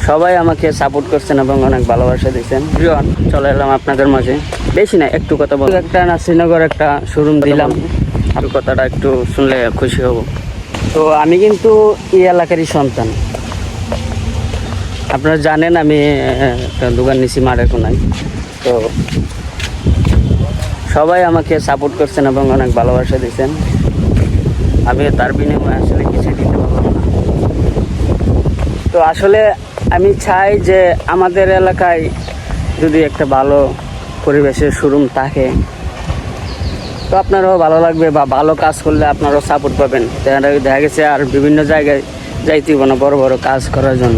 সবাই আমাকে সাপোর্ট করছেন এবং অনেক ভালোবাসা দিচ্ছেন। প্রিয়ন, চলে এলাম আপনাদের মাঝে। বেশি না, একটু কথা বলবো। একটা নাসিরনগর একটা শোরুম দিলাম, একটু কথাটা একটু শুনলে খুশি হব। তো আমি কিন্তু এই এলাকারই সন্তান। আপনারা জানেন আমি একটা দোকান নিছি মারের কোনায়। তো সবাই আমাকে সাপোর্ট করছেন এবং অনেক ভালোবাসা দিচ্ছেন। আমি তার বিনিময়ে আসলে কিছু দিতে পারলাম না। তো আসলে আমি চাই যে আমাদের এলাকায় যদি একটা ভালো পরিবেশের শোরুম থাকে তো আপনারাও ভালো লাগবে, বা ভালো কাজ করলে আপনারাও সাপোর্ট পাবেন। দেখা গেছে আর বিভিন্ন জায়গায় যাইতে হবে না বড় বড় কাজ করার জন্য।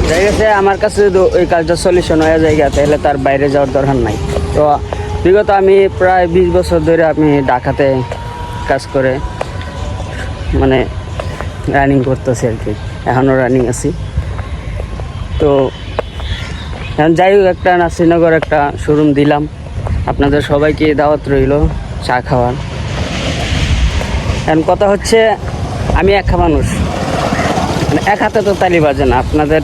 দেখা গেছে আমার কাছে যদি ওই কাজটা সলিউশন হয়ে যায় তাহলে তার বাইরে যাওয়ার দরকার নাই। তো বিগত আমি প্রায় 20 বছর ধরে আমি ঢাকাতে কাজ করে মানে রানিং করতেছি আর কি, এখনও রানিং আছি। তো এখন যাই হোক, একটা নাসিরনগর একটা শোরুম দিলাম। আপনাদের সবাইকে দাওয়াত রইল চা খাওয়ার। এখন কথা হচ্ছে আমি একা মানুষ, মানে এক হাতে তো তালি বাজে না, আপনাদের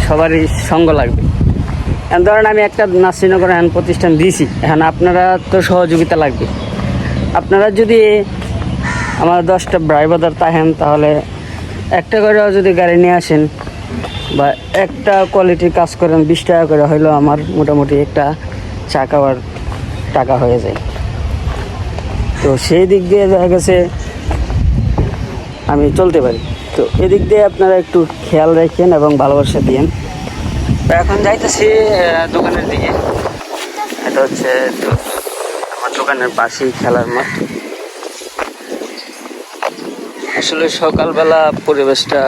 সবারই সঙ্গ লাগবে। এখন ধরেন আমি একটা নাসিরনগর এখন প্রতিষ্ঠান দিয়েছি, এখন আপনারা তো সহযোগিতা লাগবে। আপনারা যদি আমার 10টা ভাই ব্রাদার থাকেন তাহলে একটা করে যদি গাড়ি নিয়ে আসেন বা একটা কোয়ালিটির কাজ করেন, 20 টাকা করে হইলেও আমার মোটামুটি একটা চা খাওয়ার টাকা হয়ে যায়। তো সেই দিক দিয়ে দেখা গেছে আমি চলতে পারি। তো এদিক দিয়ে আপনারা একটু খেয়াল রাখেন এবং ভালোবাসা দিয়েন। এখন যাইতেছি দোকানের দিকে। এটা হচ্ছে আমার দোকানের পাশেই খেলার মাঠ। আসলে সকালবেলা পরিবেশটা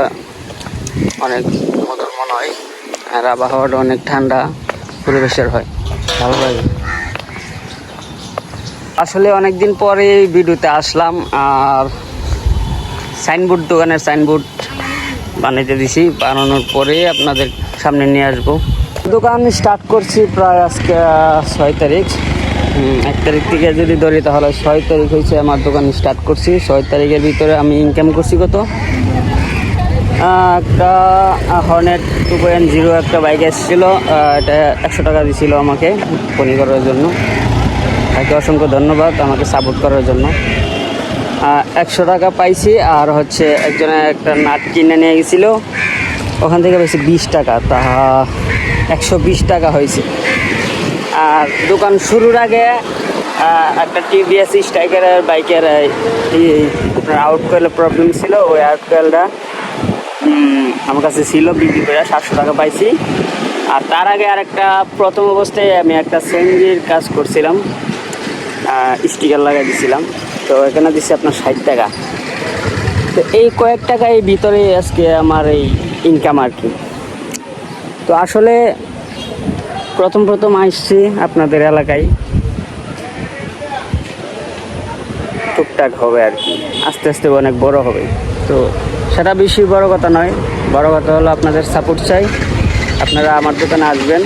অনেক মধুর মনে হয়, আর আবহাওয়াটা অনেক ঠান্ডা পরিবেশের হয়, ভালো লাগে। আসলে অনেকদিন পরে এই ভিডিওতে আসলাম, আর সাইনবোর্ড, দোকানের সাইনবোর্ড বানাইতে দিছি। বানানোর পরে আপনাদের সামনে নিয়ে আসবো। দোকান স্টার্ট করছি প্রায় আজকে 6 তারিখ। 1 তারিখ থেকে যদি ধরি তাহলে 6 তারিখ হয়েছে আমার দোকান স্টার্ট করছি। 6 তারিখের ভিতরে আমি ইনকাম করছি কত, একটা হর্নেট 2.0 একটা বাইক এসেছিলো। এটা 100 টাকা দিয়েছিল আমাকে পনি করার জন্য। তাকে অসংখ্য ধন্যবাদ আমাকে সাপোর্ট করার জন্য। 100 টাকা পাইছি। আর হচ্ছে একজনে একটা নাট কিনে নিয়ে গেছিলো, ওখান থেকে পেয়েছি 20 টাকা, তা 120 টাকা হয়েছে। আর দোকান শুরুর আগে একটা টিভিএস স্ট্রাইকারের বাইকের আউট কয়েলের প্রবলেম ছিল। ওই আউট কয়েলটা আমার কাছে ছিল, বিক্রি করে 700 টাকা পাইছি। আর তার আগে আরেকটা প্রথম অবস্থায় আমি একটা সিএনজির কাজ করছিলাম, স্টিকার লাগাই দিছিলাম। তো এখানে দিচ্ছি আপনার 60 টাকা। তো এই কয়েক টাকার ভিতরে আজকে আমার এই ইনকাম আর কি। তো আসলে প্রথম আসছি আপনাদের এলাকায়, টুকটাক হবে আর কি, আস্তে আস্তে অনেক বড় হবে। তো সেটা বেশি বড় কথা নয়, বড় কথা হলো আপনাদের সাপোর্ট চাই। আপনারা আমার দোকানে আসবেন,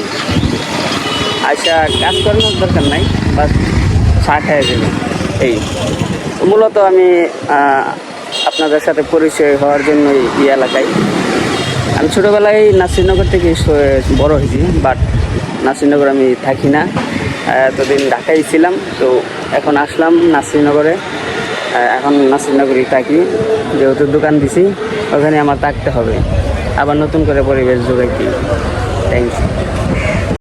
আচ্ছা কাজ করানোর দরকার নাই, বাস চা খেয়ে দেবেন। এই মূলত আমি আপনাদের সাথে পরিচয় হওয়ার জন্য এই এলাকায়। আমি ছোটোবেলায় নাসিরনগর থেকে বড় হয়েছি, বাট নাসিরনগর আমি থাকি না, এতদিন ঢাকায় ছিলাম। তো এখন আসলাম নাসিরনগরে, এখন নাসিরনগরই থাকি। যেহেতু দোকান দিছি ওখানে আমার থাকতে হবে, আবার নতুন করে পরিবেশ যোগাইতে। Thank you.